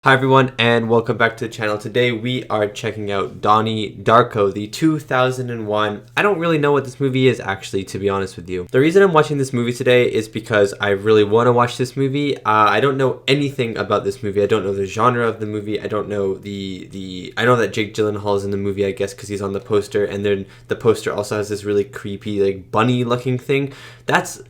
Hi everyone and welcome back to the channel. Today we are checking out Donnie Darko, the 2001. I don't really know what this movie is actually, to be honest with you. The reason I'm watching this movie today is because I really want to watch this movie. I don't know anything about this movie. I don't know the genre of the movie. I don't know I know that Jake Gyllenhaal is in the movie, I guess, because he's on the poster, and then the poster also has this really creepy, like, bunny looking thing. That's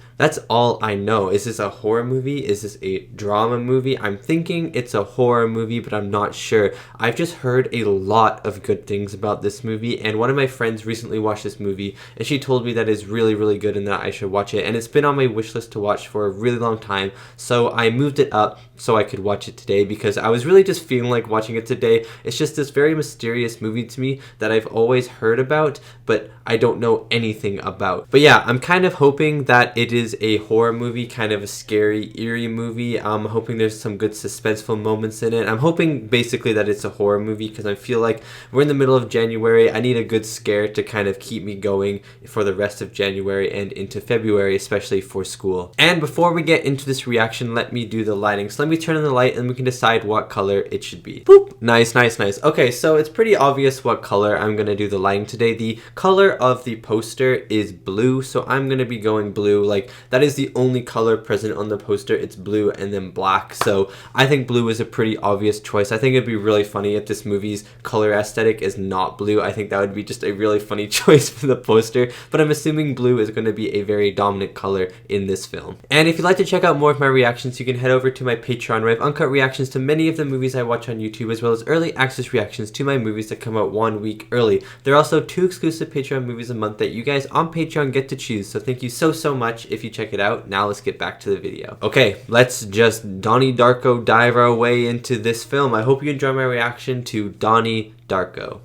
all I know. Is this a horror movie? Is this a drama movie? I'm thinking it's a horror movie, but I'm not sure. I've just heard a lot of good things about this movie, and one of my friends recently watched this movie, and she told me that it's really, really good and that I should watch it, and it's been on my wish list to watch for a really long time, so I moved it up so I could watch it today because I was really just feeling like watching it today. It's just this very mysterious movie to me that I've always heard about, but I don't know anything about. But yeah, I'm kind of hoping that it is a horror movie, kind of a scary, eerie movie. I'm hoping there's some good suspenseful moments in it. I'm hoping basically that it's a horror movie because I feel like we're in the middle of January. I need a good scare to kind of keep me going for the rest of January and into February, especially for school. And before we get into this reaction, let me do the lighting. So let me turn on the light and we can decide what color it should be. Boop! Nice, nice, nice. Okay, so it's pretty obvious what color I'm gonna do the lighting today. The color of the poster is blue, so I'm gonna be going blue. Like, that is the only color present on the poster. It's blue and then black, so I think blue is a pretty obvious choice. I think it'd be really funny if this movie's color aesthetic is not blue. I think that would be just a really funny choice for the poster, but I'm assuming blue is going to be a very dominant color in this film. And if you'd like to check out more of my reactions, you can head over to my Patreon, where I have uncut reactions to many of the movies I watch on YouTube, as well as early access reactions to my movies that come out 1 week early. There are also 2 exclusive Patreon movies a month that you guys on Patreon get to choose, so thank you so much if you check it out. Now let's get back to the video. Okay, let's just Donnie Darko dive our way into this film. I hope you enjoy my reaction to Donnie Darko.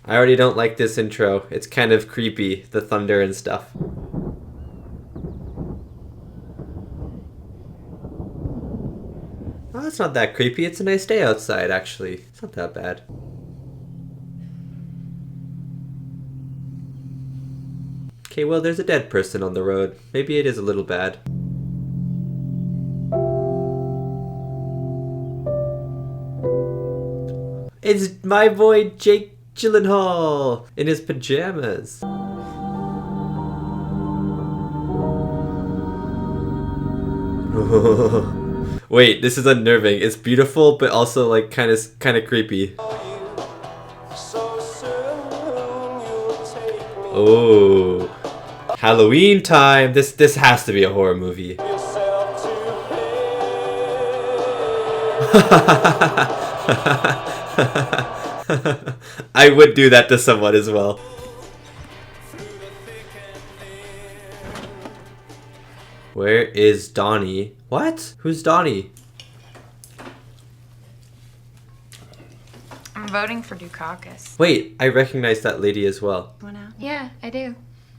I already don't like this intro. It's kind of creepy, the thunder and stuff. Oh, it's not that creepy. It's a nice day outside, actually. It's not that bad. Okay, well, there's a dead person on the road. Maybe it is a little bad. It's my boy Jake Gyllenhaal in his pajamas. Wait, this is unnerving. It's beautiful, but also like kind of creepy. Oh, Halloween time! This has to be a horror movie. I would do that to someone as well. Where is Donnie? What? Who's Donnie? I'm voting for Dukakis. Wait, I recognize that lady as well. One out? Yeah, I do.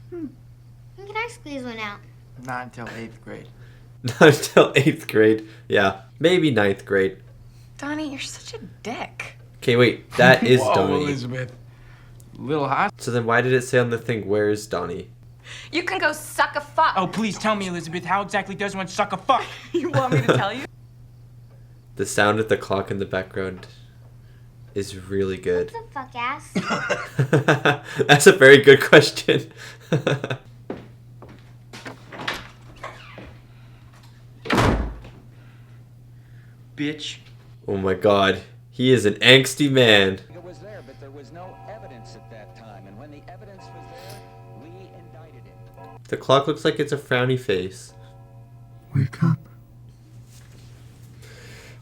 When can I squeeze one out? Not until 8th grade. Not until 8th grade. Yeah, maybe 9th grade. Donnie, you're such a dick. Okay, wait, that is Whoa, Donnie. Elizabeth. Little hot. So then why did it say on the thing, where's Donnie? You can go suck a fuck. Oh, please tell me, Elizabeth, how exactly does one suck a fuck? You want me to tell you? The sound of the clock in the background is really good. What the fuck, ass? That's a very good question. Bitch. Oh my god, he is an angsty man. It was there, but there was no evidence at that time, and when the evidence was there, we indicted him. The clock looks like it's a frowny face. Wake up.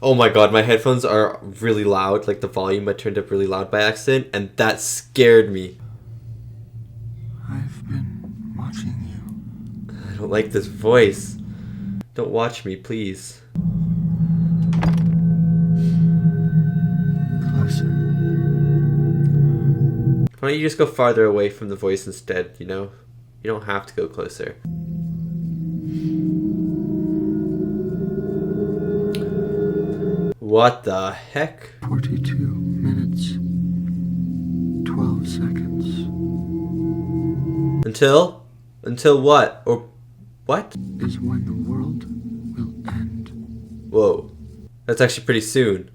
Oh my god, my headphones are really loud, like the volume I turned up really loud by accident, and that scared me. I've been watching you. I don't like this voice. Don't watch me, please. Closer. Why don't you just go farther away from the voice instead, you know? You don't have to go closer. What the heck? 42 minutes. 12 seconds. Until what? Or what? Is when the world world will end. Whoa. That's actually pretty soon.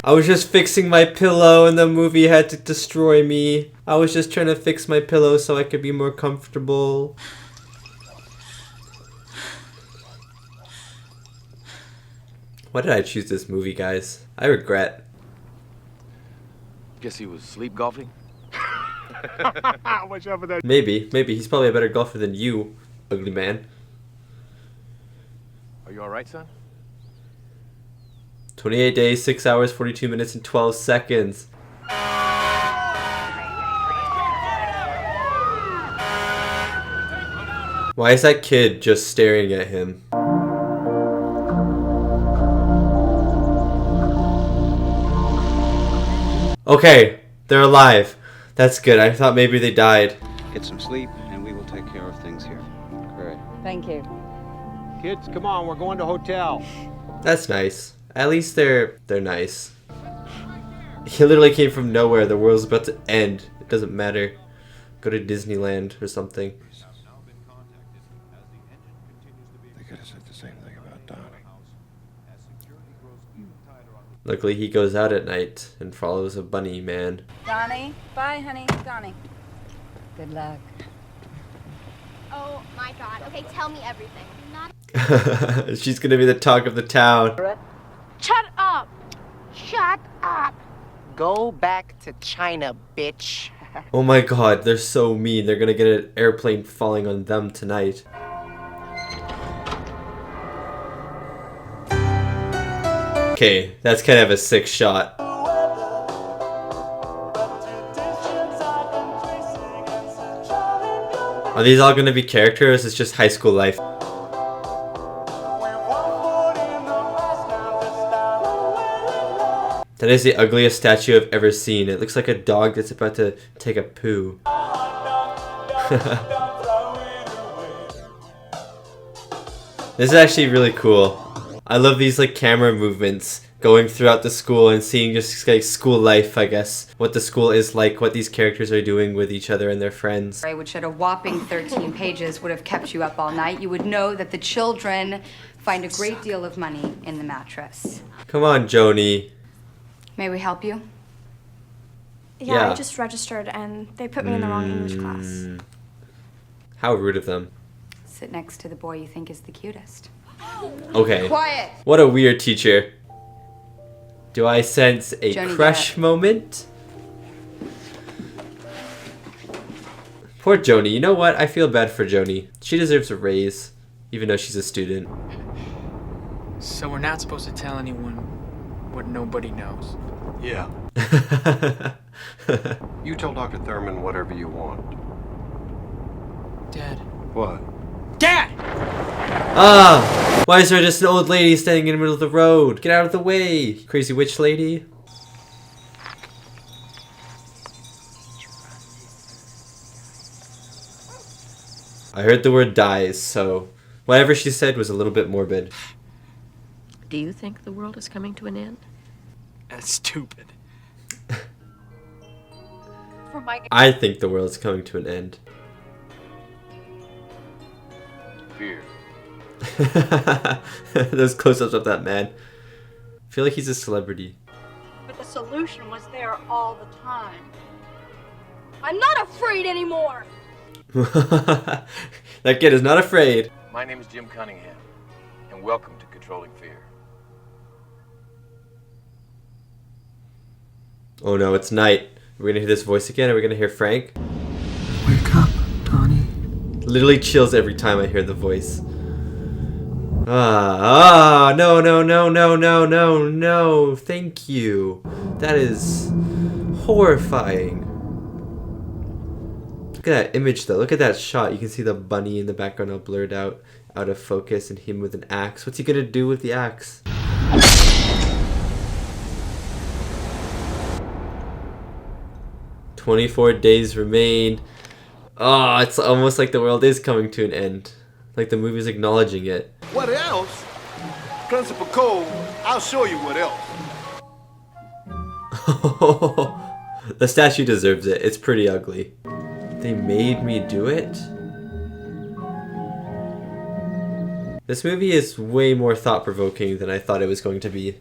I was just fixing my pillow and the movie had to destroy me. I was just trying to fix my pillow so I could be more comfortable. Why did I choose this movie, guys? I regret. Guess he was sleep golfing? Watch out for that. Maybe he's probably a better golfer than you, ugly man. Are you alright, son? 28 days, 6 hours, 42 minutes, and 12 seconds. Why is that kid just staring at him? Okay, they're alive. That's good. I thought maybe they died. Get some sleep, and we will take care of things here. Great. Thank you. Kids, come on, we're going to hotel. That's nice. At least they're nice. He literally came from nowhere. The world's about to end. It doesn't matter. Go to Disneyland or something. They could have said the same thing about Donnie. Luckily, he goes out at night and follows a bunny man. Donnie. Bye, honey. Donnie. Good luck. Oh my god. Okay, tell me everything. Not She's gonna be the talk of the town. Shut up! Shut up! Go back to China, bitch. Oh my god, they're so mean. They're gonna get an airplane falling on them tonight. Okay, that's kind of a sick shot. Are these all gonna be characters? It's just high school life. That is the ugliest statue I've ever seen. It looks like a dog that's about to take a poo. This is actually really cool. I love these like camera movements going throughout the school and seeing just like school life, I guess. What the school is like, what these characters are doing with each other and their friends. Which at a whopping 13 pages would have kept you up all night. You would know that the children find a great deal of money in the mattress. Come on, Joni. May we help you? Yeah. I just registered and they put me in the wrong English class. How rude of them. Sit next to the boy you think is the cutest. Okay. Quiet! What a weird teacher. Do I sense a Joni, crush get up. moment? Poor Joni. You know what? I feel bad for Joni. She deserves a raise, even though she's a student. So we're not supposed to tell anyone what nobody knows. Yeah. You tell Dr. Thurman whatever you want. Dad. What? Dad! Ah! Why is there just an old lady standing in the middle of the road? Get out of the way, crazy witch lady. I heard the word dies, so whatever she said was a little bit morbid. Do you think the world is coming to an end? That's stupid. I think the world's coming to an end. Fear. Those close-ups of that man. I feel like he's a celebrity. But the solution was there all the time. I'm not afraid anymore! That kid is not afraid. My name is Jim Cunningham, and welcome to Controlling Fear. Oh no, it's night. We're gonna hear this voice again. Are we gonna hear Frank? Wake up, Donnie. Literally chills every time I hear the voice. No, thank you. That is horrifying. Look at that image though. Look at that shot. You can see the bunny in the background all blurred out of focus, and him with an axe. What's he gonna do with the axe? 24 days remain. Oh, it's almost like the world is coming to an end. Like the movie's acknowledging it. What else? Principal Cole, I'll show you what else. The statue deserves it. It's pretty ugly. They made me do it? This movie is way more thought-provoking than I thought it was going to be.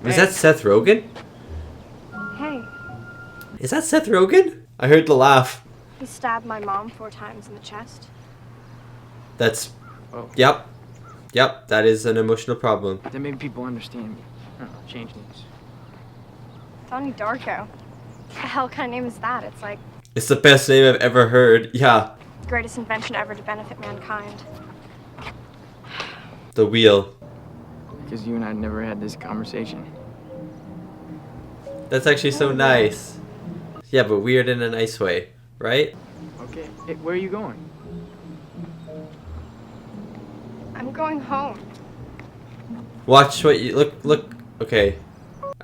Was that Seth Rogen? Hey, Is that Seth Rogen? I heard the laugh. he stabbed my mom 4 times in the chest. That's... Yep. Yep, that is an emotional problem. Then maybe people understand me. I don't know, change names. Donnie Darko. The hell kind of name is that? It's like It's the best name I've ever heard. Yeah. the greatest invention ever to benefit mankind. The wheel. Because you and I never had this conversation. That's actually so nice. Yeah, but weird in a nice way, right? Okay. Hey, where are you going? I'm going home. Watch what you... Look. Okay.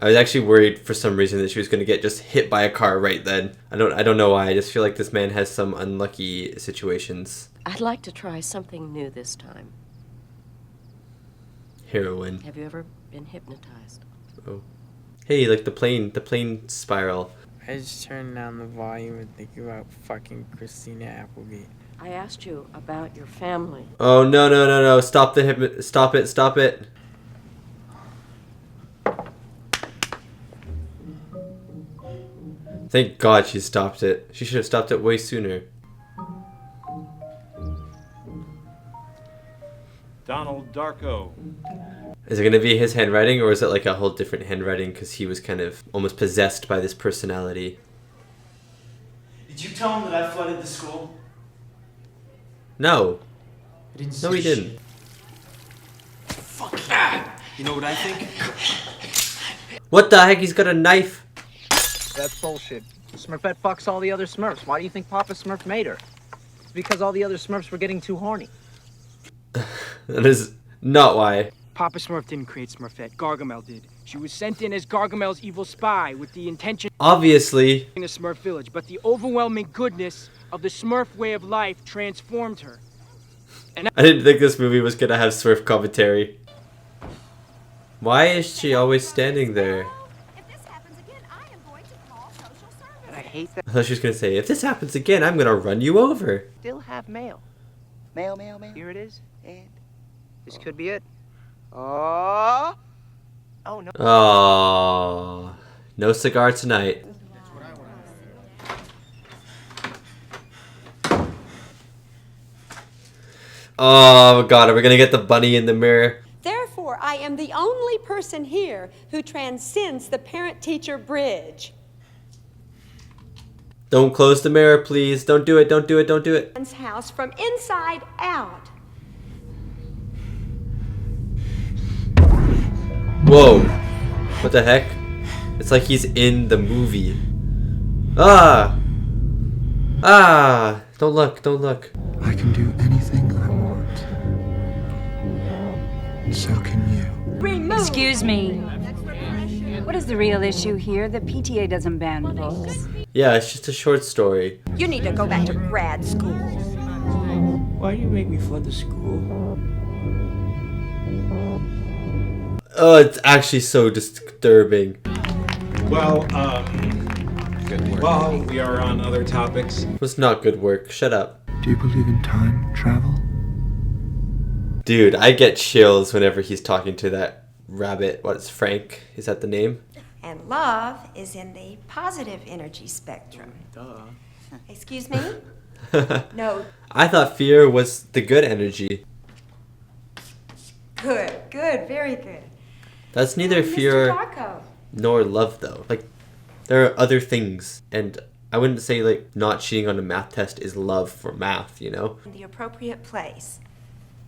I was actually worried for some reason that she was going to get just hit by a car right then. I don't know why. I just feel like this man has some unlucky situations. I'd like to try something new this time. Heroin. Have you ever been hypnotized? Oh. Hey, like the plane spiral. I just turned down the volume and think about fucking Christina Applegate. I asked you about your family. Oh, no. Stop it. Thank God she stopped it. She should have stopped it way sooner. Donald Darko. Is it going to be his handwriting, or is it like a whole different handwriting because he was kind of almost possessed by this personality? Did you tell him that I flooded the school? No. I didn't No, say he shit. didn't. Fuck yeah. You know what I think? What the heck? He's got a knife. That's bullshit. Smurfette fucks all the other Smurfs. Why do you think Papa Smurf made her? It's because all the other Smurfs were getting too horny. That is not why. Papa Smurf didn't create Smurfette. Gargamel did. She was sent in as Gargamel's evil spy with the intention Obviously. in a Smurf village, but the overwhelming goodness of the Smurf way of life transformed her. And I didn't think this movie was going to have Smurf commentary. Why is she always standing there? I hate that. I thought she was going to say, if this happens again, I'm going to run you over. Still have mail. Mail. Here it is. And this could be it. Oh no. Oh, no cigar tonight. Oh God, are we gonna get the bunny in the mirror? Therefore, I am the only person here who transcends the parent-teacher bridge. Don't close the mirror, please. Don't do it. House from inside out. Whoa. What the heck? It's like he's in the movie. Ah! Don't look. I can do anything I want. And so can you. Excuse me. What is the real issue here? The PTA doesn't ban books. Yeah, it's just a short story. You need to go back to grad school. Why do you make me flood the school? Oh, it's actually so disturbing. Well, while we are on other topics. It was not good work. Shut up. Do you believe in time travel? Dude, I get chills whenever he's talking to that rabbit. What's Frank? Is that the name? And love is in the positive energy spectrum. Duh. Excuse me? No. I thought fear was the good energy. Good, very good. That's neither Mr. fear Darko. nor love, though. Like, there are other things, and I wouldn't say, like, not cheating on a math test is love for math, you know? In the appropriate place.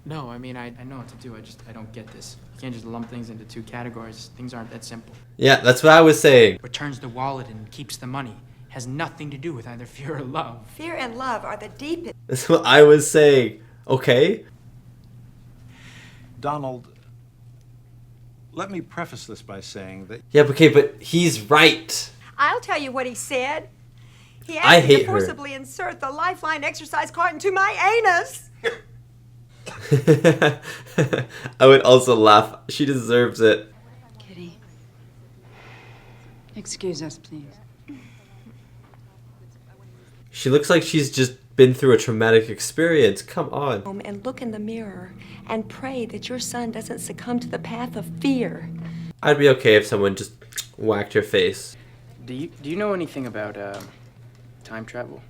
No, I mean, I know what to do. I don't get this. You can't just lump things into 2 categories. Things aren't that simple. Yeah, that's what I was saying. Returns the wallet and keeps the money. Has nothing to do with either fear or love. Fear and love are the deepest. That's what I was saying. Okay? Donald, let me preface this by saying that... Yeah, okay, but he's right. I'll tell you what he said. He I asked me hate to her. forcibly insert the lifeline exercise card into my anus. I would also laugh. She deserves it. Kitty. Excuse us, please. She looks like she's just been through a traumatic experience. Come on. And look in the mirror and pray that your son doesn't succumb to the path of fear. I'd be okay if someone just whacked your face. Do you know anything about time travel?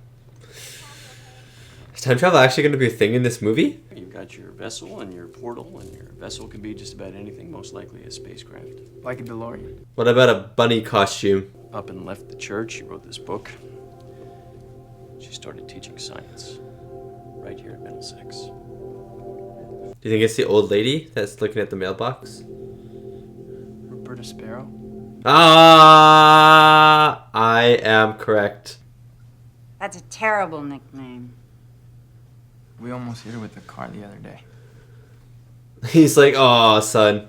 Is time travel actually going to be a thing in this movie? You've got your vessel and your portal, and your vessel can be just about anything, most likely a spacecraft. Like a DeLorean. What about a bunny costume? Up and left the church, she wrote this book. She started teaching science right here at Middlesex. Do you think it's the old lady that's looking at the mailbox? Roberta Sparrow? Ah, I am correct. That's a terrible nickname. We almost hit her with the car the other day. He's like, oh, son.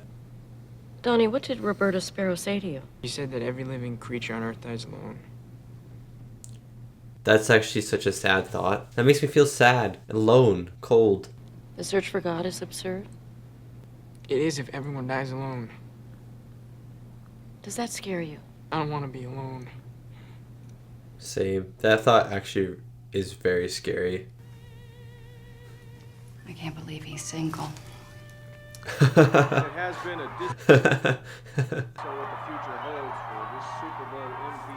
Donnie, what did Roberta Sparrow say to you? She said that every living creature on Earth dies alone. That's actually such a sad thought. That makes me feel sad, alone, cold. The search for God is absurd. It is if everyone dies alone. Does that scare you? I don't want to be alone. Same. That thought actually is very scary. I can't believe he's single. It has been a distance. So what the future holds for this Super Bowl MVP,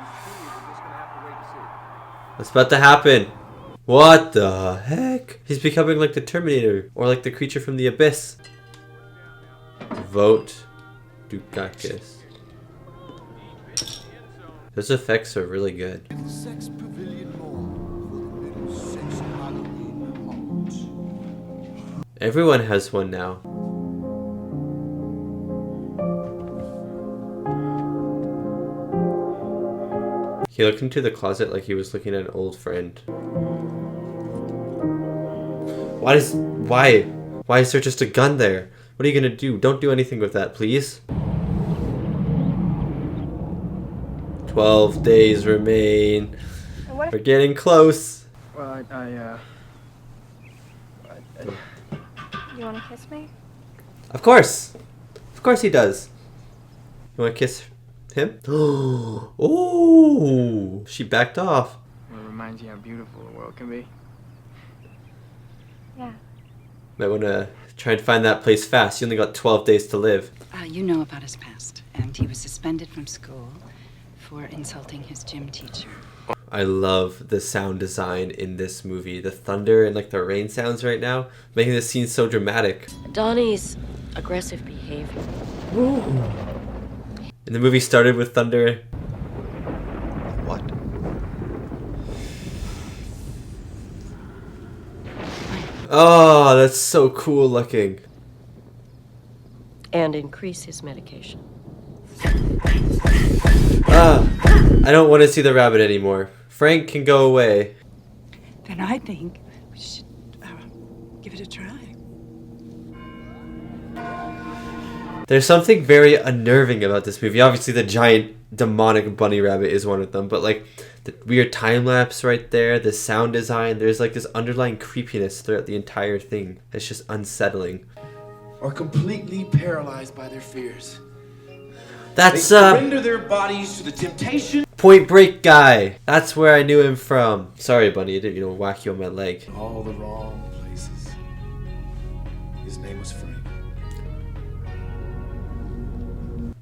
we're just gonna have to wait to see. What's about to happen? What the heck? He's becoming like the Terminator or like the creature from the abyss. Vote Dukakis. Those effects are really good. Everyone has one now. He looked into the closet like he was looking at an old friend. Why is there just a gun there? What are you gonna do? Don't do anything with that, please. 12 days remain. We're getting close. Well, You want to kiss me? Of course he does. You want to kiss him? Oh, she backed off. Well, it reminds you how beautiful the world can be. Yeah. Might want to try and find that place fast. You only got 12 days to live. You know about his past, and he was suspended from school for insulting his gym teacher. I love the sound design in this movie. The thunder and like the rain sounds right now, making this scene so dramatic. Donnie's aggressive behavior. Ooh. And the movie started with thunder. What? Oh, that's so cool looking. And increase his medication. I don't want to see the rabbit anymore. Frank can go away. Then I think we should give it a try. There's something very unnerving about this movie. Obviously, the giant demonic bunny rabbit is one of them, but like the weird time lapse right there, the sound design, there's like this underlying creepiness throughout the entire thing. It's just unsettling. Are completely paralyzed by their fears. That's they surrender their bodies to the temptation. Point Break guy. That's where I knew him from. Sorry, bunny, I didn't whack you on my leg. All the wrong places. His name was Frank.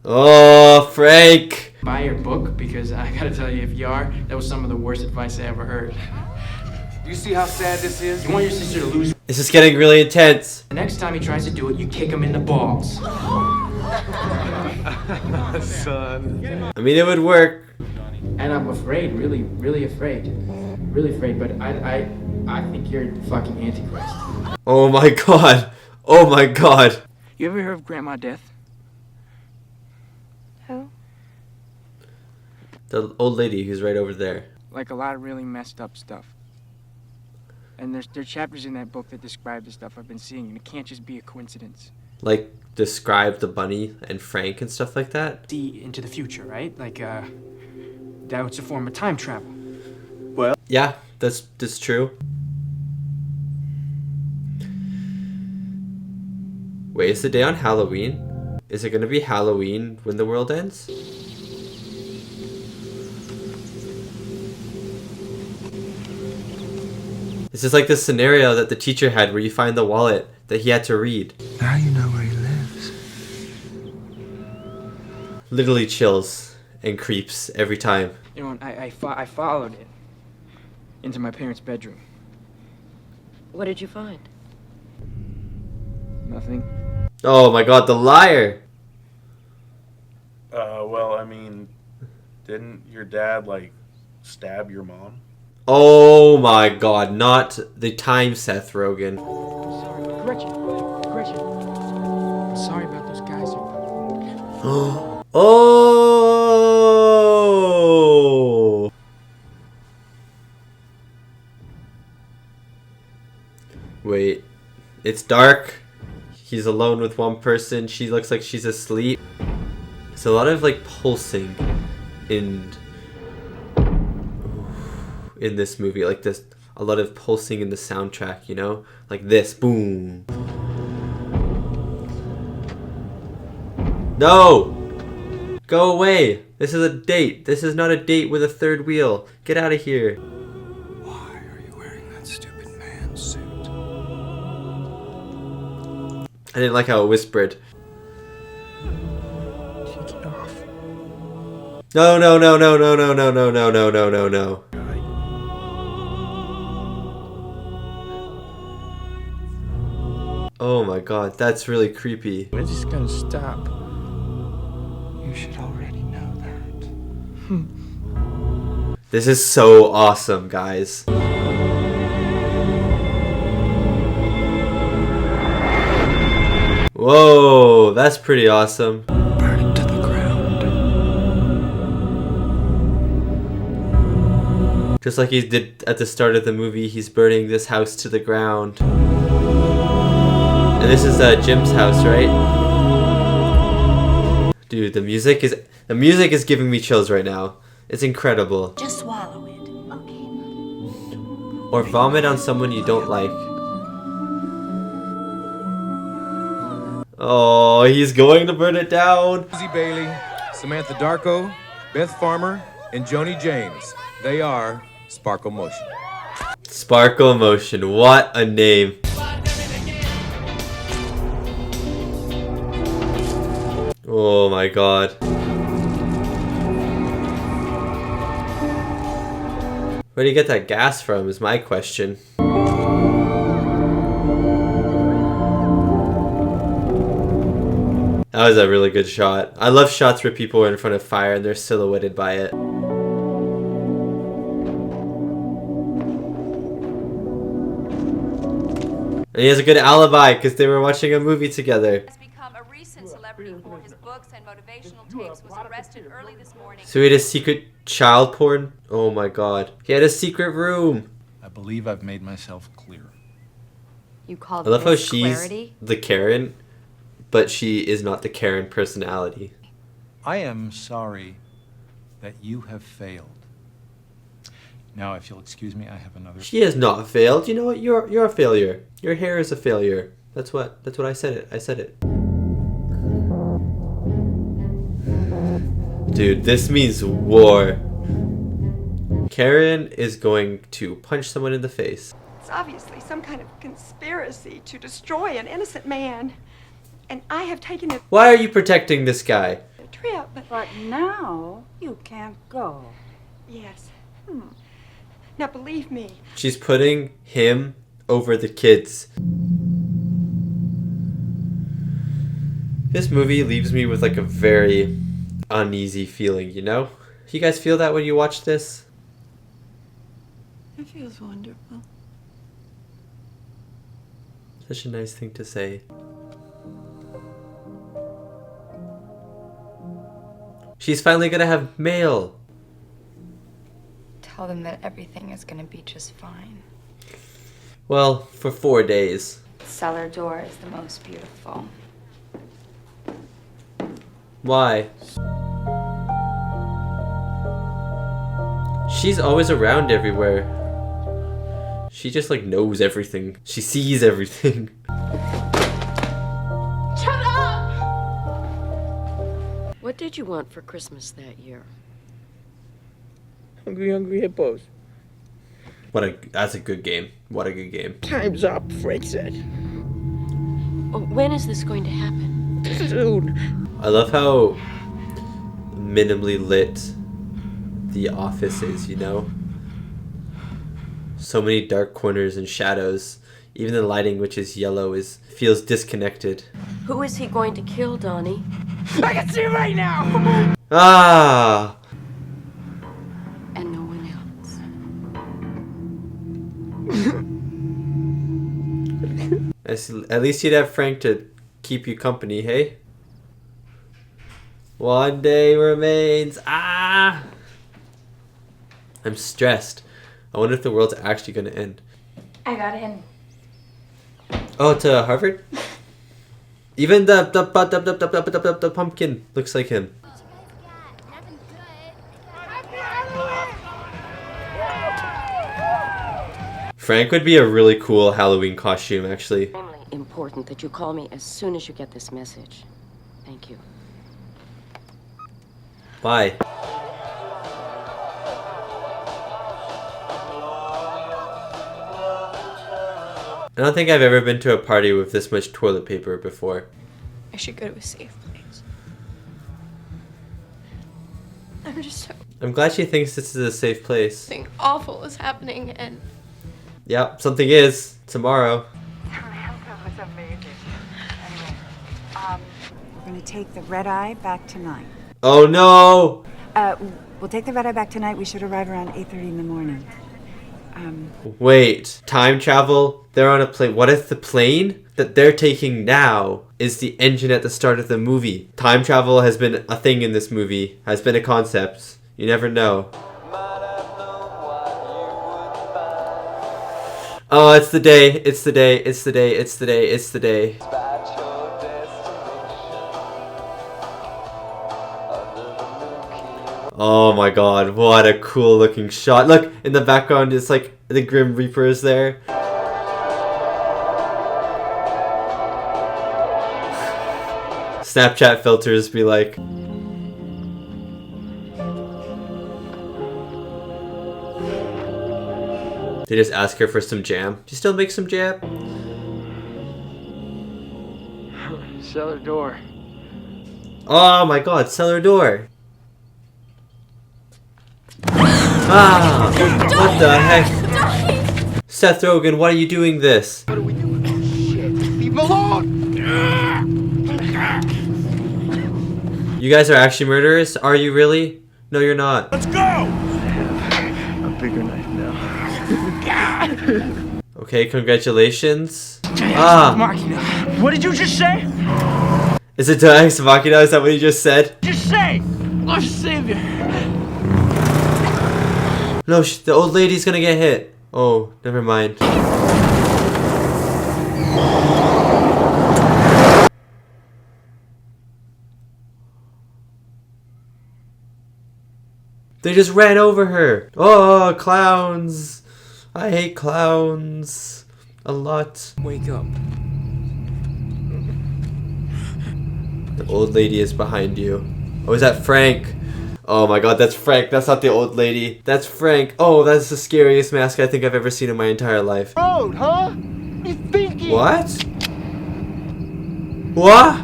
Oh, Frank. Buy your book, because I gotta tell you, if you are, that was some of the worst advice I ever heard. You see how sad this is? You want your sister to lose. This is getting really intense. The next time he tries to do it, you kick him in the balls. Son. I mean, it would work. And I'm afraid, really, really afraid. Really afraid, but I think you're the fucking Antichrist. Oh my god. Oh my god. You ever heard of Grandma Death? Who? The old lady who's right over there. Like a lot of really messed up stuff. And there are chapters in that book that describe the stuff I've been seeing, and it can't just be a coincidence. Like, describe the bunny and Frank and stuff like that? See into the future, right? Like, that was a form of time travel. Well, yeah, that's true. Wait, is the day on Halloween? Is it gonna be Halloween when the world ends? This is like the scenario that the teacher had where you find the wallet that he had to read. Now you know where he lives. Literally chills and creeps every time. You know, I followed it into my parents' bedroom. What did you find? Nothing. Oh my god, the liar! Well, I mean, didn't your dad, like, stab your mom? Oh my god, not the time, Seth Rogen. Sorry, Gretchen. I'm sorry about those guys. Oh! Wait, it's dark. He's alone with one person. She looks like she's asleep. There's a lot of like pulsing in this movie, like this, a lot of pulsing in the soundtrack, you know, like this, boom. No! Go away! This is a date. This is not a date with a third wheel. Get out of here. Why are you wearing that stupid man suit? I didn't like how it whispered. Take it off. No, no, no, no, no, no, no, no, no, no, no, no, no. Oh my god, that's really creepy. We're just gonna stop. You should already know that. This is so awesome, guys. Whoa, that's pretty awesome. Burn it to the ground. Just like he did at the start of the movie, he's burning this house to the ground. And this is Jim's house, right? Dude, the music is giving me chills right now. It's incredible. Just swallow it. Or vomit on someone you don't like. Oh, he's going to burn it down. Susie Bailey, Samantha Darko, Beth Farmer, and Joni James. They are Sparkle Motion. Sparkle Motion, what a name. Oh my god. Where do you get that gas from is my question. That was a really good shot. I love shots where people are in front of fire and they're silhouetted by it. And he has a good alibi because they were watching a movie together. For his books and motivational tapes, was arrested early this morning. So he had a secret child porn? Oh my god. He had a secret room. I believe I've made myself clear. You called I love how this she's clarity? the Karen, but she is not the Karen personality. I am sorry that you have failed. Now, if you'll excuse me, I have another. She has not failed. You know what? You're a failure. Your hair is a failure. That's what I said it. I said it. Dude, this means war. Karen is going to punch someone in the face. It's obviously some kind of conspiracy to destroy an innocent man. And I have taken a Why are you protecting this guy? trip, But now you can't go. yes. Now believe me, She's putting him over the kids. This movie leaves me with like a very uneasy feeling, you know? You guys feel that when you watch this? It feels wonderful. Such a nice thing to say. She's finally gonna have mail. Tell them that everything is gonna be just fine. Well, for 4 days. Cellar door is the most beautiful. Why? She's always around everywhere. She just like knows everything. She sees everything. Shut up! What did you want for Christmas that year? Hungry hippos. That's a good game. What a good game. Time's up, Frank said. When is this going to happen? Soon. I love how minimally lit the office is, you know? So many dark corners and shadows. Even the lighting, which is yellow, feels disconnected. Who is he going to kill, Donnie? I can see right now! Ah! And no one else. At least you'd have Frank to keep you company, hey? One day remains. Ah! I'm stressed. I wonder if the world's actually gonna end. I got in. Oh, to Harvard? Even the pumpkin looks like him. Frank would be a really cool Halloween costume, actually. Extremely important that you call me as soon as you get this message. Thank you. Bye. I don't think I've ever been to a party with this much toilet paper before. I should go to a safe place. I'm just so... I'm glad she thinks this is a safe place. Something awful is happening and... Yep, something is. Tomorrow. was amazing. Anyway, we're going to take the red eye back tonight. Oh no! We'll take the red eye back tonight. We should arrive around 8:30 in the morning. Wait, time travel? They're on a plane. What if the plane that they're taking now is the engine at the start of the movie? Time travel has been a thing in this movie, has been a concept. You never know. Oh, it's the day, it's the day, it's the day, it's the day, it's the day. Oh my god, what a cool looking shot. Look, in the background it's like the Grim Reaper is there. Snapchat filters be like... They just ask her for some jam. Do you still make some jam? Cellar door. Oh my god, cellar door. Ah! What the heck? Seth Rogen, why are you doing this? What are we doing? Shit. Leave him alone! You guys are actually murderers? Are you really? No, you're not. Let's go! A bigger knife now. Okay, congratulations. Ah! What did you just say? Is it Deus Ex Machina? Is that what you just said? Just say! Our savior! No, the old lady's gonna get hit. Oh, never mind. They just ran over her. Oh, clowns. I hate clowns a lot. Wake up. The old lady is behind you. Oh, is that Frank? Oh my god, that's Frank. That's not the old lady. That's Frank. Oh, that's the scariest mask I think I've ever seen in my entire life. Road, huh? You thinking? What? What?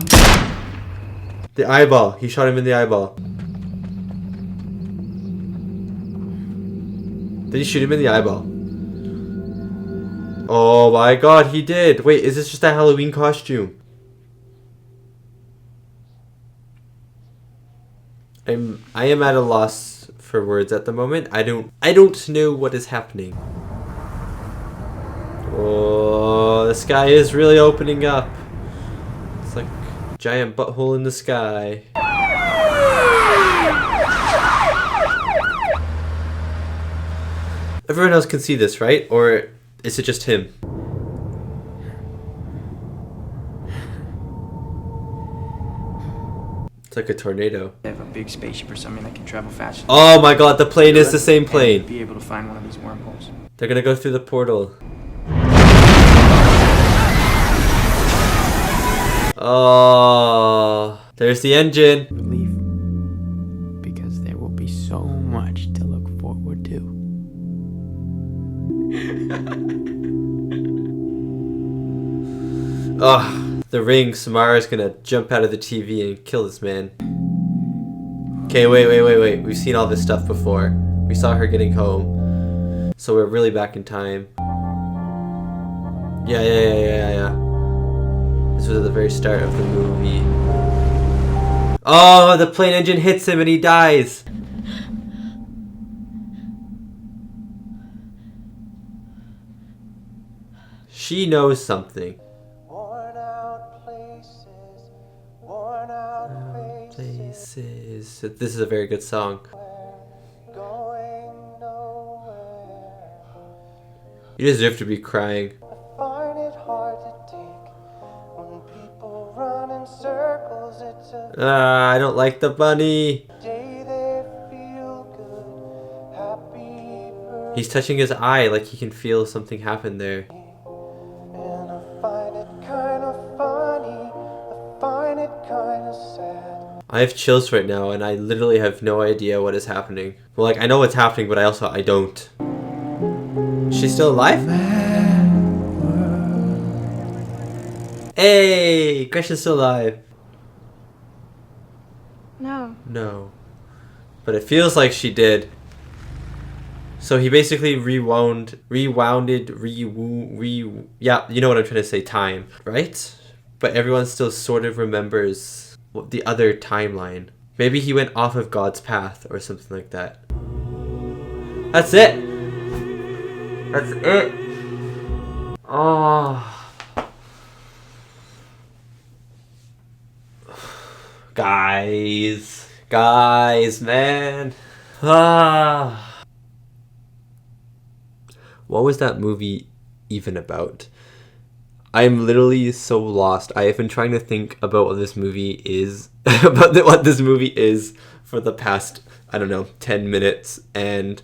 The eyeball. He shot him in the eyeball. Did he shoot him in the eyeball? Oh my god, he did. Wait, is this just a Halloween costume? I am at a loss for words at the moment. I don't know what is happening. Oh, the sky is really opening up. It's like a giant butthole in the sky. Everyone else can see this, right? Or is it just him? It's like a tornado. They have a big spaceship or something that can travel faster. Oh my god, the plane is the same plane. Be able to find one of these wormholes. They're gonna go through the portal. Oh, there's the engine. Relief, because there will be so much to look forward to. Ugh, the ring. Samara's gonna jump out of the TV and kill this man. Okay, wait. We've seen all this stuff before. We saw her getting home. So we're really back in time. Yeah. This was at the very start of the movie. Oh, the plane engine hits him and he dies. She knows something. Places. This is a very good song. You deserve to be crying. I don't like the bunny. He's touching his eye like he can feel something happen there. I have chills right now and I literally have no idea what is happening. Well, like, I know what's happening, but I don't. She's still alive? Hey! Gretchen's still alive. No. But it feels like she did. So he basically yeah, you know what I'm trying to say, time, right? But everyone still sort of remembers the other timeline. Maybe he went off of God's path or something like that. That's it! That's it! Oh. Guys, man. What was that movie even about? I'm literally so lost. I have been trying to think about what this movie is, what this movie is for the past, I don't know, 10 minutes, and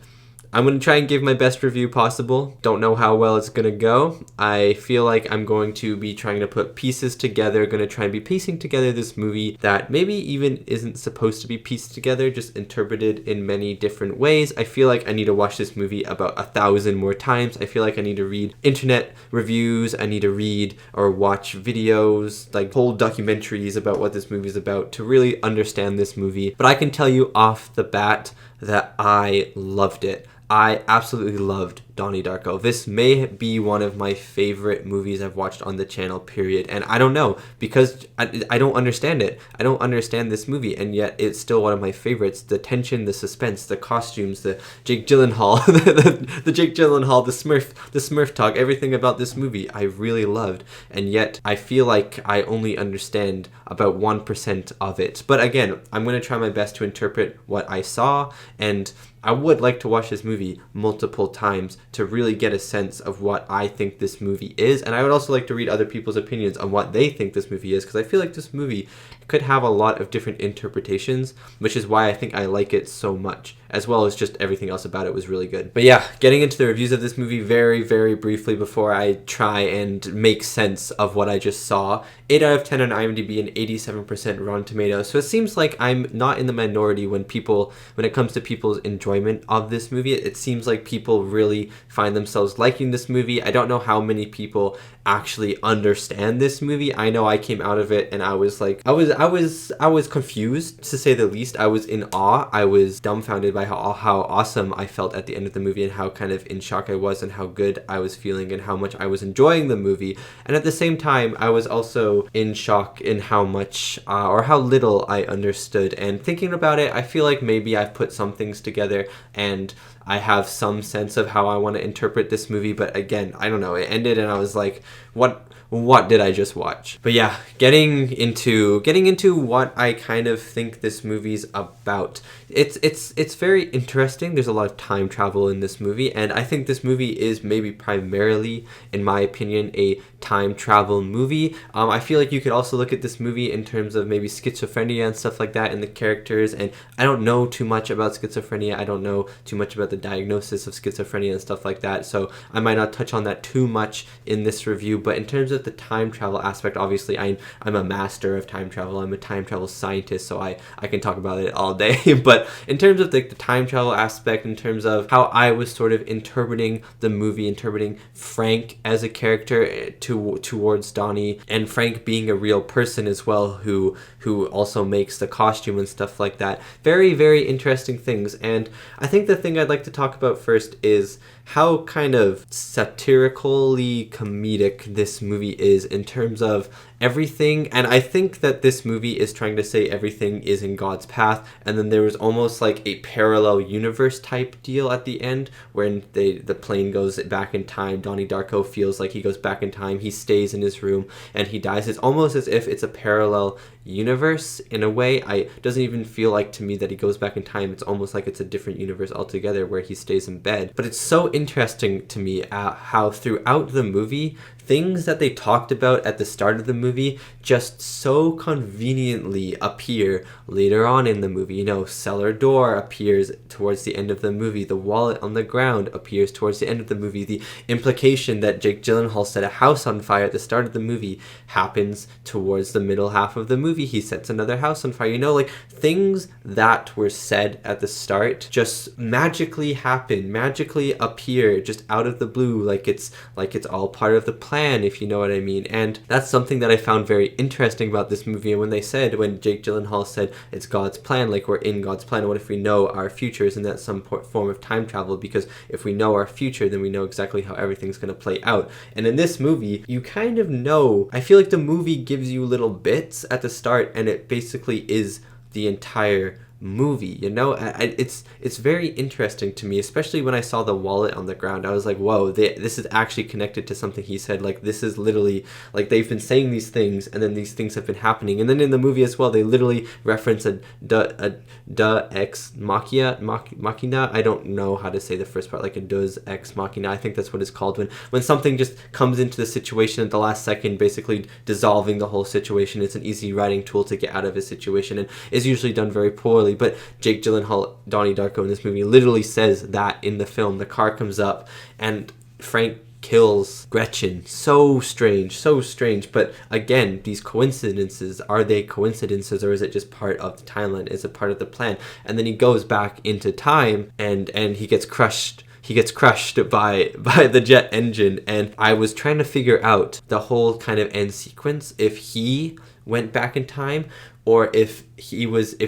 I'm going to try and give my best review possible. Don't know how well it's going to go. I feel like I'm going to be trying to put pieces together, going to try and be piecing together this movie that maybe even isn't supposed to be pieced together, just interpreted in many different ways. I feel like I need to watch this movie about 1,000 more times. I feel like I need to read internet reviews. I need to read or watch videos, like whole documentaries about what this movie is about to really understand this movie. But I can tell you off the bat that I loved it. I absolutely loved Donnie Darko. This may be one of my favorite movies I've watched on the channel, period. And I don't know, because I don't understand it. I don't understand this movie, and yet it's still one of my favorites. The tension, the suspense, the costumes, the Jake Gyllenhaal, the Jake Gyllenhaal, the Smurf talk, everything about this movie I really loved. And yet I feel like I only understand about 1% of it. But again, I'm going to try my best to interpret what I saw, and I would like to watch this movie multiple times to really get a sense of what I think this movie is. And I would also like to read other people's opinions on what they think this movie is, because I feel like this movie could have a lot of different interpretations, which is why I think I like it so much, as well as just everything else about it was really good. But yeah, getting into the reviews of this movie very, very briefly before I try and make sense of what I just saw. 8 out of 10 on IMDb and 87% Rotten Tomatoes. So it seems like I'm not in the minority when it comes to people's enjoyment of this movie. It seems like people really find themselves liking this movie. I don't know how many people actually understand this movie. I know I came out of it and I was like, I was confused, to say the least. I was in awe. I was dumbfounded by how awesome I felt at the end of the movie, and how kind of in shock I was, and how good I was feeling, and how much I was enjoying the movie. And at the same time, I was also in shock in how much or how little I understood. And thinking about it, I feel like maybe I've put some things together and I have some sense of how I want to interpret this movie. But again, I don't know. It ended and I was like, what did I just watch? But yeah, getting into what I kind of think this movie's about. It's very interesting. There's a lot of time travel in this movie, and I think this movie is maybe primarily, in my opinion, a time travel movie. I feel like you could also look at this movie in terms of maybe schizophrenia and stuff like that in the characters, and I don't know too much about schizophrenia. I don't know too much about the diagnosis of schizophrenia and stuff like that, so I might not touch on that too much in this review. But in terms of of the time travel aspect, obviously I'm a master of time travel. I'm a time travel scientist, so I can talk about it all day. But in terms of the time travel aspect, in terms of how I was sort of interpreting the movie, interpreting Frank as a character towards Donnie, and Frank being a real person as well, who also makes the costume and stuff like that. Very, very interesting things. And I think the thing I'd like to talk about first is how kind of satirically comedic this movie is in terms of everything. And I think that this movie is trying to say everything is in God's path, and then there was almost like a parallel universe type deal at the end when the plane goes back in time. Donnie Darko feels like he goes back in time, he stays in his room, and he dies. It's almost as if it's a parallel universe in a way. It doesn't even feel like to me that he goes back in time. It's almost like it's a different universe altogether where he stays in bed. But it's so interesting to me how throughout the movie, things that they talked about at the start of the movie just so conveniently appear later on in the movie. You know, cellar door appears towards the end of the movie. The wallet on the ground appears towards the end of the movie. The implication that Jake Gyllenhaal set a house on fire at the start of the movie happens towards the middle half of the movie. He sets another house on fire. You know, like things that were said at the start just magically happen, magically appear just out of the blue, like it's all part of the plan, if you know what I mean. And that's something that I found very interesting about this movie. And when Jake Gyllenhaal said it's God's plan, like we're in God's plan, what if we know our future? Isn't that some form of time travel? Because if we know our future, then we know exactly how everything's going to play out. And in this movie, you kind of know, I feel like the movie gives you little bits at the start, and it basically is the entire movie, you know. It's very interesting to me, especially when I saw the wallet on the ground. I was like, whoa, this is actually connected to something he said. Like, this is literally, like, they've been saying these things, and then these things have been happening. And then in the movie as well, they literally reference a ex machina. I don't know how to say the first part, like a deus ex machina. I think that's what it's called, when something just comes into the situation at the last second, basically dissolving the whole situation. It's an easy writing tool to get out of a situation, and is usually done very poorly. But Jake Gyllenhaal, Donnie Darko in this movie, literally says that in the film. The car comes up and Frank kills Gretchen. So strange. But again, these coincidences, are they coincidences, or is it just part of the timeline? Is it part of the plan? And then he goes back into time and he gets crushed. He gets crushed by the jet engine. And I was trying to figure out the whole kind of end sequence, if he went back in time, or if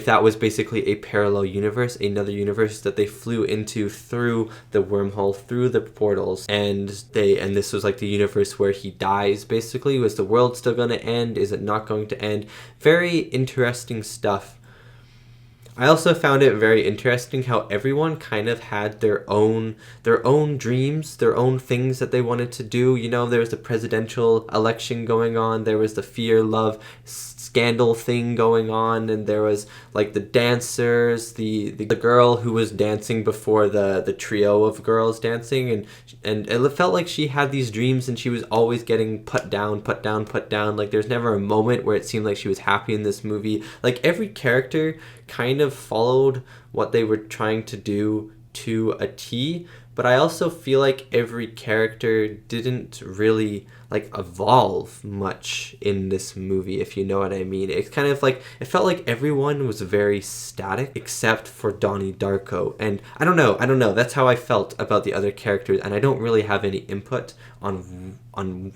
that was basically a parallel universe, another universe that they flew into through the wormhole, through the portals, and this was like the universe where he dies. Basically, was the world still going to end? Is it not going to end? Very interesting stuff. I also found it very interesting how everyone kind of had their own dreams, their own things that they wanted to do. You know, there was the presidential election going on, there was the fear, love, scandal thing going on, and there was like the dancers, the girl who was dancing before the trio of girls dancing, and it felt like she had these dreams and she was always getting put down. Like there's never a moment where it seemed like she was happy in this movie. Like every character kind of followed what they were trying to do to a T, but I also feel like every character didn't really like evolve much in this movie, if you know what I mean. It's kind of like, it felt like everyone was very static except for Donnie Darko. And I don't know, that's how I felt about the other characters, and I don't really have any input on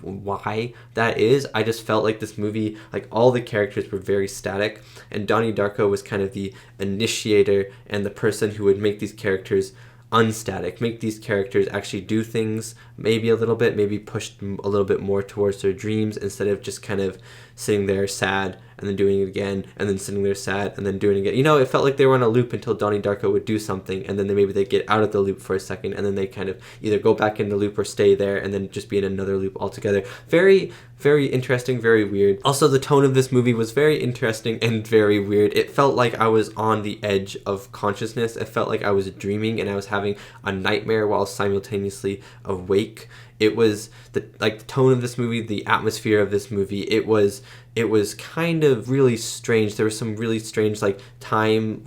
why that is. I just felt like this movie, like all the characters were very static, and Donnie Darko was kind of the initiator and the person who would make these characters unstatic, make these characters actually do things maybe a little bit, maybe push a little bit more towards their dreams, instead of just kind of sitting there sad and then doing it again, and then sitting there sad and then doing it again. You know, it felt like they were on a loop until Donnie Darko would do something, and then maybe they get out of the loop for a second, and then they kind of either go back in the loop or stay there and then just be in another loop altogether. Very, very interesting, very weird. Also, the tone of this movie was very interesting and very weird. It felt like I was on the edge of consciousness. It felt like I was dreaming and I was having a nightmare while simultaneously awake. It was the tone of this movie, the atmosphere of this movie. It was it was kind of really strange. There was some really strange like time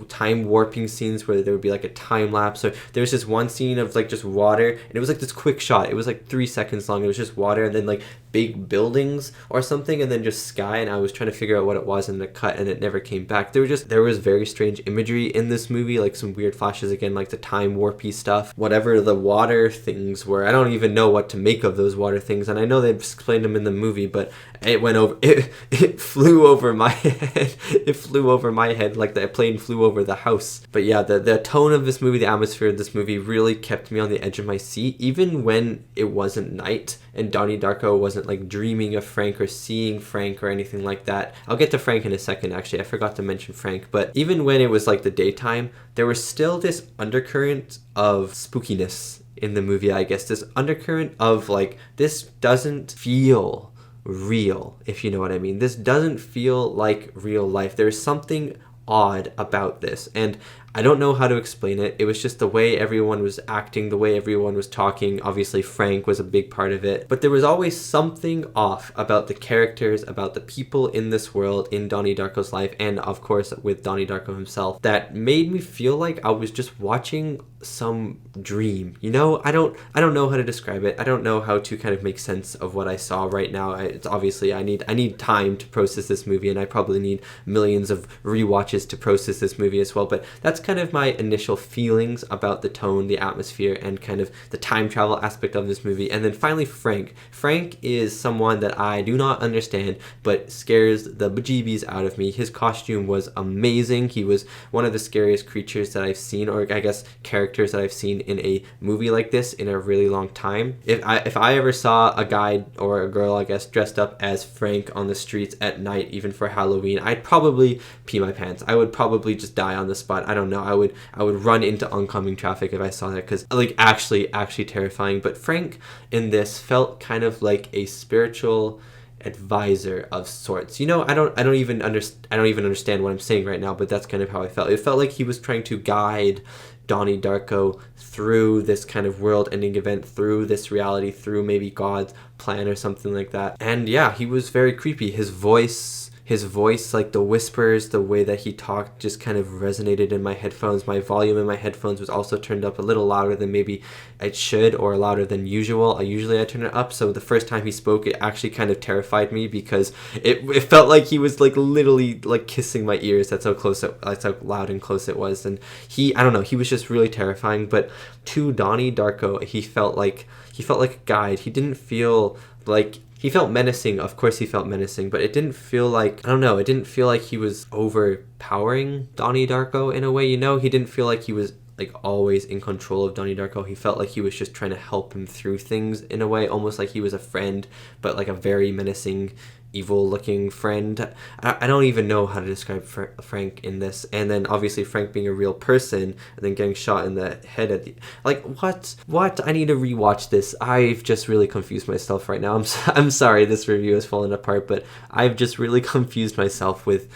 warping scenes where there would be like a time lapse. So there was this one scene of like just water, and it was like this quick shot. It was like 3 seconds long. It was just water and then like big buildings or something, and then just sky, and I was trying to figure out what it was in the cut, and it never came back. There was very strange imagery in this movie, like some weird flashes again, like the time warpy stuff. Whatever the water things were, I don't even know what to make of those water things, and I know they've explained them in the movie, but it went over, it flew over my head. It flew over my head like the plane flew over the house. But yeah, the tone of this movie, the atmosphere of this movie really kept me on the edge of my seat, even when it wasn't night and Donnie Darko wasn't like dreaming of Frank or seeing Frank or anything like that. I'll get to Frank in a second, actually. I forgot to mention Frank. But even when it was like the daytime, there was still this undercurrent of spookiness in the movie, I guess. This undercurrent of like, this doesn't feel real, if you know what I mean. This doesn't feel like real life. There's something odd about this, and I don't know how to explain it. It was just the way everyone was acting, the way everyone was talking. Obviously, Frank was a big part of it. But there was always something off about the characters, about the people in this world, in Donnie Darko's life, and of course with Donnie Darko himself, that made me feel like I was just watching some dream. You know, I don't know how to describe it. I don't know how to kind of make sense of what I saw right now. It's obviously I need time to process this movie, and I probably need millions of rewatches to process this movie as well. But that's kind of my initial feelings about the tone, the atmosphere, and kind of the time travel aspect of this movie. And then finally, Frank. Frank is someone that I do not understand, but scares the bejeebies out of me. His costume was amazing. He was one of the scariest creatures that I've seen, or I guess characters that I've seen in a movie like this in a really long time. If I ever saw a guy or a girl, I guess, dressed up as Frank on the streets at night, even for Halloween, I'd probably pee my pants. I would probably just die on the spot. I don't know. I would run into oncoming traffic if I saw that, because like actually terrifying. But Frank in this felt kind of like a spiritual advisor of sorts. You know, I don't even understand what I'm saying right now, but that's kind of how I felt. It felt like he was trying to guide Donnie Darko through this kind of world-ending event, through this reality, through maybe God's plan or something like that. And yeah, he was very creepy. His voice, like the whispers, the way that he talked just kind of resonated in my headphones. My volume in my headphones was also turned up a little louder than maybe it should, or louder than usual. Usually I turn it up, so the first time he spoke, it actually kind of terrified me, because it felt like he was like literally like kissing my ears. That's how loud and close it was. And I don't know, he was just really terrifying. But to Donnie Darko, he felt like a guide. He didn't feel like, he felt menacing. Of course he felt menacing, but it didn't feel like, I don't know, it didn't feel like he was overpowering Donnie Darko in a way, you know? He didn't feel like he was like always in control of Donnie Darko. He felt like he was just trying to help him through things in a way, almost like he was a friend, but like a very menacing, evil looking friend. I don't even know how to describe Frank in this. And then obviously Frank being a real person and then getting shot in the head at the, like, what? I need to rewatch this. I've just really confused myself right now. I'm sorry this review has fallen apart, but I've just really confused myself with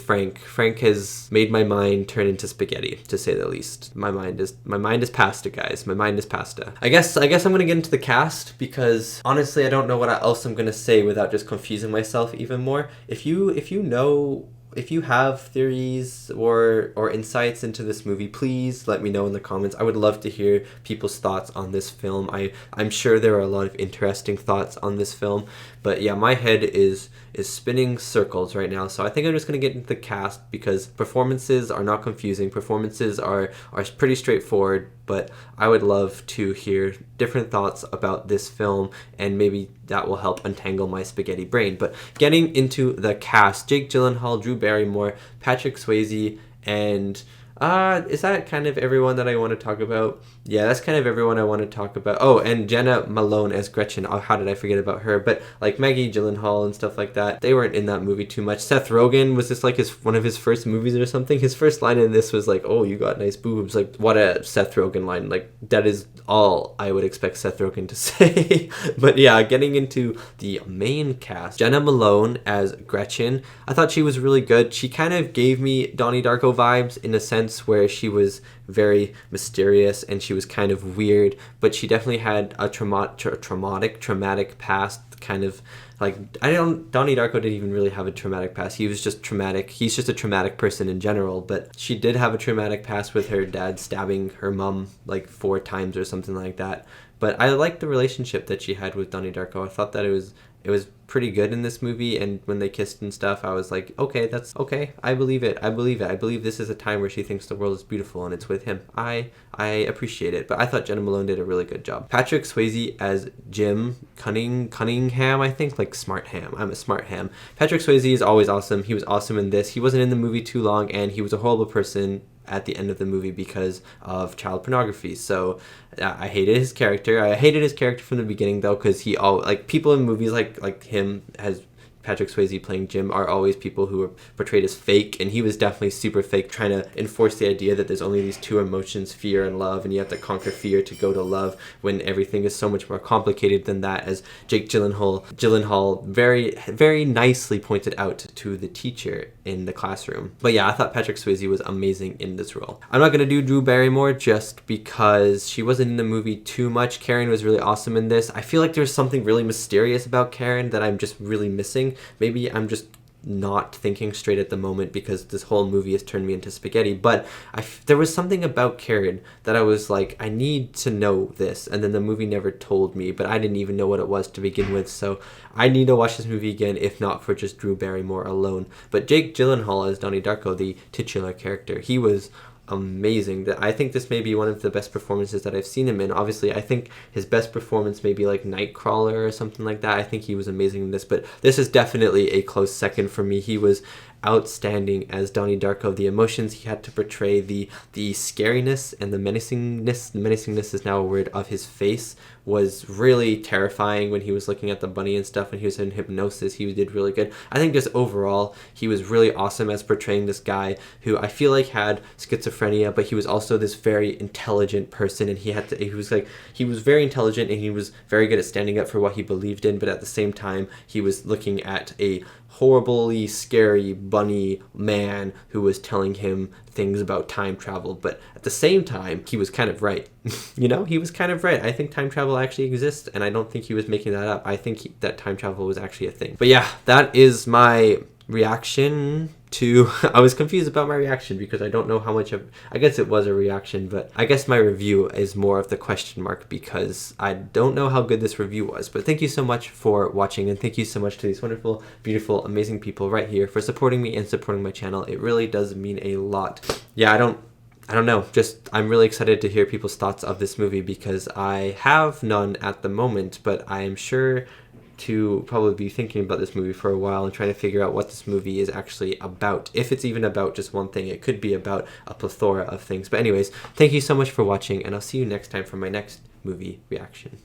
Frank. Frank has made my mind turn into spaghetti, to say the least. My mind is pasta, guys. My mind is pasta. I guess I'm gonna get into the cast, because honestly I don't know what else I'm gonna say without just confusing myself even more. If you have theories or insights into this movie, please let me know in the comments. I would love to hear people's thoughts on this film. I'm sure there are a lot of interesting thoughts on this film, but yeah, my head is spinning circles right now. So I think I'm just going to get into the cast, because performances are not confusing. Performances are pretty straightforward, but I would love to hear different thoughts about this film, and maybe that will help untangle my spaghetti brain. But getting into the cast: Jake Gyllenhaal, Drew Barrymore, Patrick Swayze, and is that kind of everyone that I want to talk about? Yeah, that's kind of everyone I want to talk about. Oh, and Jena Malone as Gretchen. Oh, how did I forget about her? But like Maggie Gyllenhaal and stuff like that, they weren't in that movie too much. Seth Rogen, was this like one of his first movies or something? His first line in this was like, "Oh, you got nice boobs." Like, what a Seth Rogen line. Like, that is all I would expect Seth Rogen to say. But yeah, getting into the main cast: Jena Malone as Gretchen. I thought she was really good. She kind of gave me Donnie Darko vibes in a sense. moments where she was very mysterious and she was kind of weird, but she definitely had a traumatic past, kind of like, Donnie Darko didn't even really have a traumatic past. He was just traumatic. He's just a traumatic person in general, but she did have a traumatic past with her dad stabbing her mom like 4 times or something like that. But I liked the relationship that she had with Donnie Darko. I thought that it was pretty good in this movie, and when they kissed and stuff, I was like, okay, that's okay. I believe it. I believe this is a time where she thinks the world is beautiful and it's with him. I appreciate it. But I thought Jenna Malone did a really good job. Patrick Swayze as Jim Cunningham, I think, like Smart Ham. I'm a Smart Ham. Patrick Swayze is always awesome. He was awesome in this. He wasn't in the movie too long, and he was a horrible person at the end of the movie because of child pornography. So I hated his character. I hated his character from the beginning though, because people in movies like him, as Patrick Swayze playing Jim, are always people who are portrayed as fake, and he was definitely super fake, trying to enforce the idea that there's only these 2 emotions, fear and love, and you have to conquer fear to go to love, when everything is so much more complicated than that, as Jake Gyllenhaal very, very nicely pointed out to the teacher in the classroom. But yeah, I thought Patrick Swayze was amazing in this role. I'm not gonna do Drew Barrymore just because she wasn't in the movie too much. Karen was really awesome in this. I feel like there's something really mysterious about Karen that I'm just really missing. Maybe I'm just not thinking straight at the moment because this whole movie has turned me into spaghetti, but there was something about Karen that I was like, I need to know this, and then the movie never told me, but I didn't even know what it was to begin with, so I need to watch this movie again, if not for just Drew Barrymore alone. But Jake Gyllenhaal as Donnie Darko, the titular character, he was amazing. I think this may be one of the best performances that I've seen him in. Obviously, I think his best performance may be like Nightcrawler or something like that. I think he was amazing in this, but this is definitely a close second for me. He was outstanding as Donnie Darko. The emotions he had to portray, the scariness and the menacingness is now a word, of his face was really terrifying when he was looking at the bunny and stuff, when he was in hypnosis. He did really good. I think just overall he was really awesome as portraying this guy who I feel like had schizophrenia, but he was also this very intelligent person, and he was very intelligent, and he was very good at standing up for what he believed in, but at the same time he was looking at a horribly scary bunny man who was telling him things about time travel, but at the same time he was kind of right. He was kind of right. I think time travel actually exists, and I don't think he was making that up. I think that time travel was actually a thing. But yeah, that is my reaction to I was confused about my reaction because I don't know how much of, I guess it was a reaction, but I guess my review is more of the question mark because I don't know how good this review was. But thank you so much for watching, and thank you so much to these wonderful, beautiful, amazing people right here for supporting me and supporting my channel. It really does mean a lot. Yeah, I don't know, just I'm really excited to hear people's thoughts of this movie because I have none at the moment, but I am sure to probably be thinking about this movie for a while and trying to figure out what this movie is actually about. If it's even about just one thing, it could be about a plethora of things. But anyways, thank you so much for watching, and I'll see you next time for my next movie reaction.